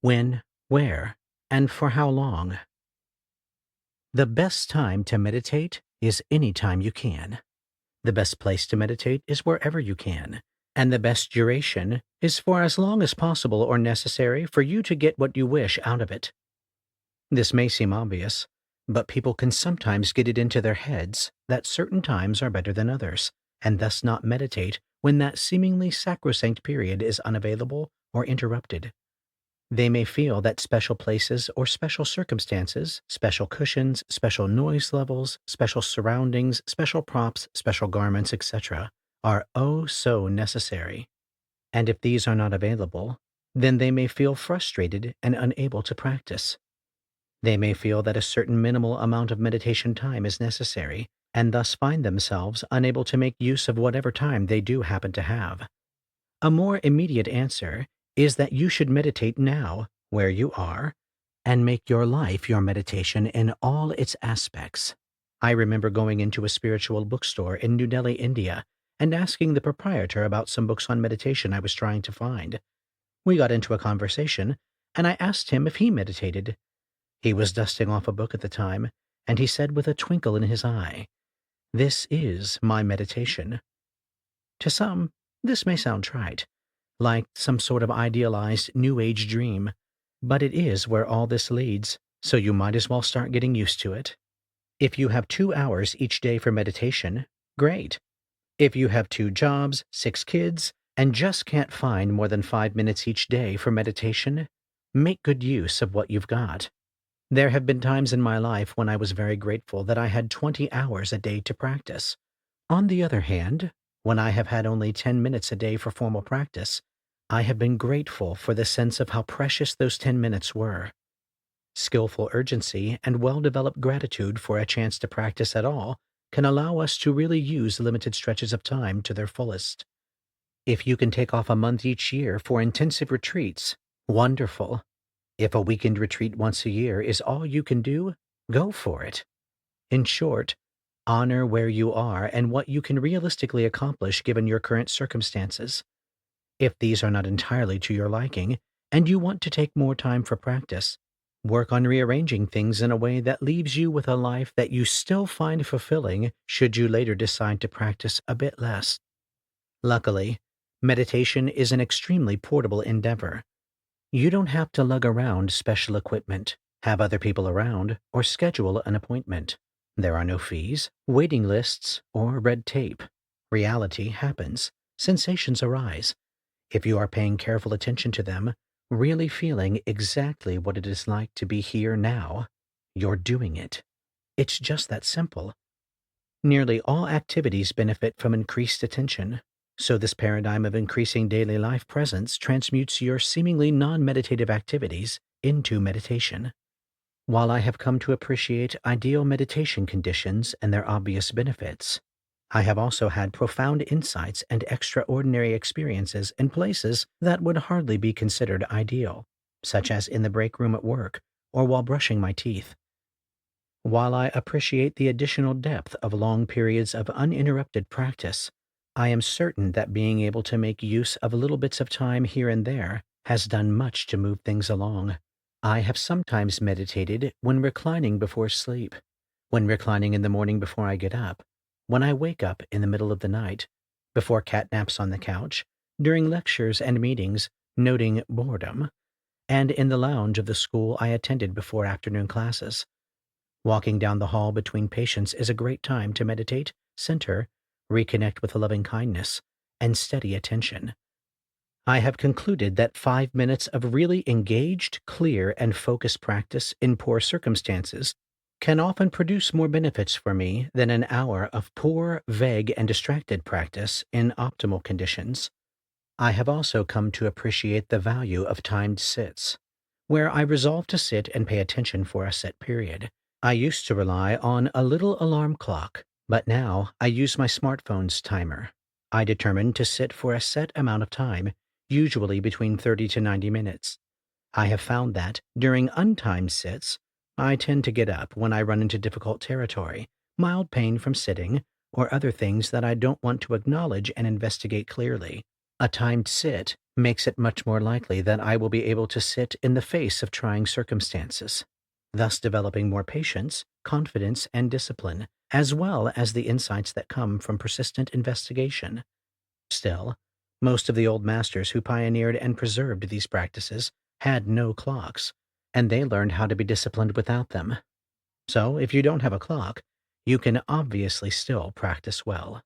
When, where, and for how long? The best time to meditate is any time you can. The best place to meditate is wherever you can. And the best duration is for as long as possible or necessary for you to get what you wish out of it. This may seem obvious, but people can sometimes get it into their heads that certain times are better than others, and thus not meditate when that seemingly sacrosanct period is unavailable or interrupted. They may feel that special places or special circumstances, special cushions, special noise levels, special surroundings, special props, special garments, etc., are oh so necessary. And if these are not available, then they may feel frustrated and unable to practice. They may feel that a certain minimal amount of meditation time is necessary, and thus find themselves unable to make use of whatever time they do happen to have. A more immediate answer is that you should meditate now, where you are, and make your life your meditation in all its aspects. I remember going into a spiritual bookstore in New Delhi, India, and asking the proprietor about some books on meditation I was trying to find. We got into a conversation, and I asked him if he meditated. He was dusting off a book at the time, and he said with a twinkle in his eye, "This is my meditation." To some, this may sound trite, like some sort of idealized New Age dream, but it is where all this leads, so you might as well start getting used to it. If you have 2 hours each day for meditation, great. If you have 2 jobs, 6 kids, and just can't find more than 5 minutes each day for meditation, make good use of what you've got. There have been times in my life when I was very grateful that I had 20 hours a day to practice. On the other hand, when I have had only 10 minutes a day for formal practice, I have been grateful for the sense of how precious those 10 minutes were. Skillful urgency and well-developed gratitude for a chance to practice at all can allow us to really use limited stretches of time to their fullest. If you can take off a month each year for intensive retreats, wonderful. If a weekend retreat once a year is all you can do, go for it. In short, honor where you are and what you can realistically accomplish given your current circumstances. If these are not entirely to your liking, and you want to take more time for practice, work on rearranging things in a way that leaves you with a life that you still find fulfilling should you later decide to practice a bit less. Luckily, meditation is an extremely portable endeavor. You don't have to lug around special equipment, have other people around, or schedule an appointment. There are no fees, waiting lists, or red tape. Reality happens. Sensations arise. If you are paying careful attention to them, really feeling exactly what it is like to be here now, you're doing it. It's just that simple. Nearly all activities benefit from increased attention, so this paradigm of increasing daily life presence transmutes your seemingly non-meditative activities into meditation. While I have come to appreciate ideal meditation conditions and their obvious benefits, I have also had profound insights and extraordinary experiences in places that would hardly be considered ideal, such as in the break room at work or while brushing my teeth. While I appreciate the additional depth of long periods of uninterrupted practice, I am certain that being able to make use of little bits of time here and there has done much to move things along. I have sometimes meditated when reclining before sleep, when reclining in the morning before I get up, when I wake up in the middle of the night, before catnaps on the couch, during lectures and meetings, noting boredom, and in the lounge of the school I attended before afternoon classes. Walking down the hall between patients is a great time to meditate, center, reconnect with loving kindness, and steady attention. I have concluded that 5 minutes of really engaged, clear, and focused practice in poor circumstances can often produce more benefits for me than an hour of poor, vague, and distracted practice in optimal conditions. I have also come to appreciate the value of timed sits, where I resolve to sit and pay attention for a set period. I used to rely on a little alarm clock, but now I use my smartphone's timer. I determine to sit for a set amount of time, usually between 30 to 90 minutes. I have found that, during untimed sits, I tend to get up when I run into difficult territory, mild pain from sitting, or other things that I don't want to acknowledge and investigate clearly. A timed sit makes it much more likely that I will be able to sit in the face of trying circumstances, thus developing more patience, confidence, and discipline, as well as the insights that come from persistent investigation. Still, most of the old masters who pioneered and preserved these practices had no clocks, and they learned how to be disciplined without them. So, if you don't have a clock, you can obviously still practice well.